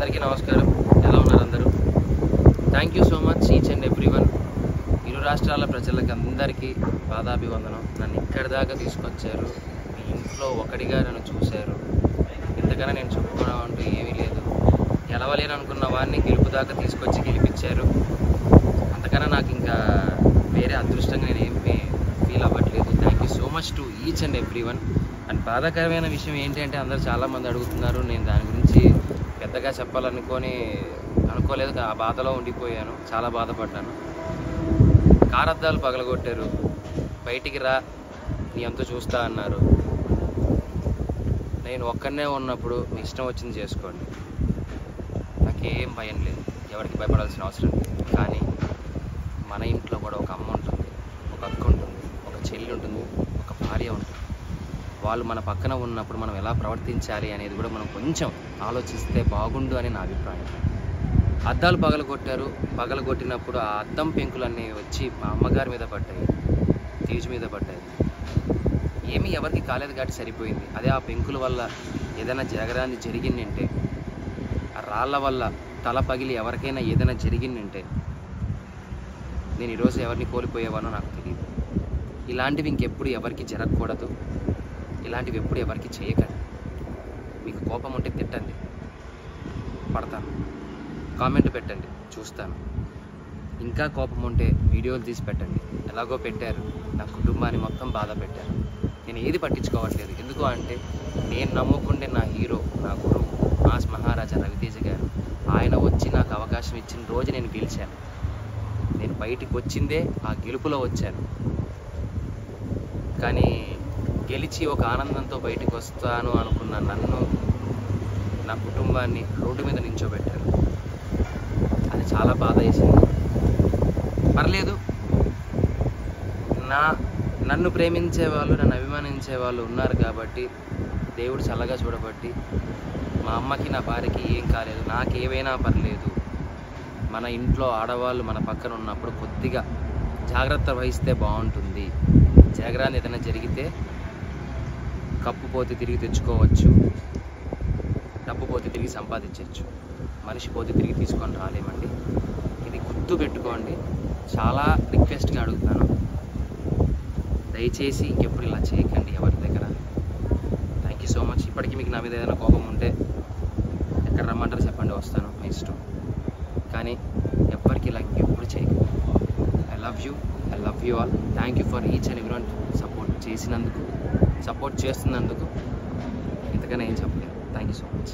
అందరికీ నమస్కారం. ఎలా ఉన్నారు అందరూ? Thank you so much each and everyone. ఇరు రాష్ట్రాల ప్రజలకు అందరికీ పాదాభివందనం. నన్ను ఇక్కడి దాకా తీసుకొచ్చారు. మీ ఇంట్లో ఒకటిగా నన్ను చూశారు. ఇంతకన్నా నేను చెప్పుకోవడం అంటూ ఏమీ లేదు. గెలవలేను అనుకున్న వాడిని గెలుపు దాకా తీసుకొచ్చి గెలిపించారు. అంతకన్నా నాకు ఇంకా వేరే అదృష్టంగా నేను ఏం ఫీల్ అవ్వట్లేదు. Thank you so much to each and everyone. And బాధాకరమైన విషయం ఏంటంటే అందరూ చాలామంది అడుగుతున్నారు. నేను దాని గురించి పెద్దగా అనుకోలేదు. ఆ బాధలో ఉండిపోయాను. చాలా బాధపడ్డాను. కారద్దాలు పగలగొట్టారు. బయటికి రా, నీ అంతా చూస్తా అన్నారు. నేను ఒక్కనే ఉన్నప్పుడు మీ ఇష్టం వచ్చింది చేసుకోండి, నాకేం భయం లేదు, ఎవరికి భయపడాల్సిన అవసరం లేదు. కానీ మన ఇంట్లో కూడా ఒక అమ్మ ఉంటుంది, ఒక అక్క ఉంటుంది, ఒక చెల్లి ఉంటుంది, ఒక భార్య ఉంటుంది. వాళ్ళు మన పక్కన ఉన్నప్పుడు మనం ఎలా ప్రవర్తించాలి అనేది కూడా మనం కొంచెం ఆలోచిస్తే బాగుండు అని నా అభిప్రాయం. అద్దాలు పగలగొట్టినప్పుడు ఆ అద్దం పెంకులన్నీ వచ్చి మా అమ్మగారి మీద పడ్డాయి, తీజు మీద పడ్డాయి. ఏమీ ఎవరికి కాలేదు కాబట్టి సరిపోయింది. అదే ఆ పెంకుల వల్ల ఏదైనా జరగరాని జరిగిందంటే, ఆ రాళ్ళ వల్ల తల పగిలి ఎవరికైనా ఏదైనా జరిగిందంటే నేను ఈరోజు ఎవరిని కోల్పోయేవానో నాకు తెలియదు. ఇలాంటివి ఇంకెప్పుడు ఎవరికి జరగకూడదు. ఇలాంటివి ఎప్పుడు ఎవరికి చేయకండి. మీకు కోపం ఉంటే తిట్టండి, పడతాను. కామెంట్ పెట్టండి, చూస్తాను. ఇంకా కోపం ఉంటే వీడియోలు తీసి పెట్టండి. ఎలాగో పెట్టారు, నా కుటుంబాన్ని మొత్తం బాధ పెట్టారు. నేను ఏది పట్టించుకోవట్లేదు. ఎందుకు అంటే నేను నమ్ముకుంటే నా హీరో, నా గురువు మాస్ మహారాజా రవితేజ గారు, ఆయన వచ్చి నాకు అవకాశం ఇచ్చిన రోజు నేను గెలిచాను. నేను బయటికి వచ్చిందే ఆ గెలుపులో వచ్చాను. కానీ గెలిచి ఒక ఆనందంతో బయటికి వస్తాను అనుకున్న నన్ను, నా కుటుంబాన్ని రోడ్డు మీద నించోబెట్టారు. అది చాలా బాధ వేసింది. పర్లేదు, నన్ను ప్రేమించే వాళ్ళు, నన్ను అభిమానించే వాళ్ళు ఉన్నారు కాబట్టి దేవుడు చల్లగా చూడబట్టి మా అమ్మకి, నా భార్యకి ఏం కాలేదు. నాకేవైనా పర్లేదు. మన ఇంట్లో ఆడవాళ్ళు మన పక్కన ఉన్నప్పుడు కొద్దిగా జాగ్రత్త వహిస్తే బాగుంటుంది. జరగరాని ఏదైనా జరిగితే కప్పు పోతే తిరిగి తెచ్చుకోవచ్చు, డబ్బు పోతే తిరిగి సంపాదించవచ్చు, మనిషి పోతే తిరిగి తీసుకొని రాలేమండి. ఇది గుర్తు పెట్టుకోండి. చాలా రిక్వెస్ట్గా అడుగుతున్నాను, దయచేసి ఇంకెప్పుడు ఇలా చేయకండి ఎవరి దగ్గర. Thank you so much. ఇప్పటికీ మీకు నా మీద ఏదైనా కోపం ఉంటే ఎక్కడ రమ్మంటారు చెప్పండి, వస్తాను, మీ ఇష్టం. కానీ ఎవ్వరికి ఇలా ఇంకెప్పుడు చేయకండి. I love you all. Thank you for each and everyone. Support చేస్తున్నందుకు ఇంతకన్నా ఏం చెప్పలేదు. Thank you so much.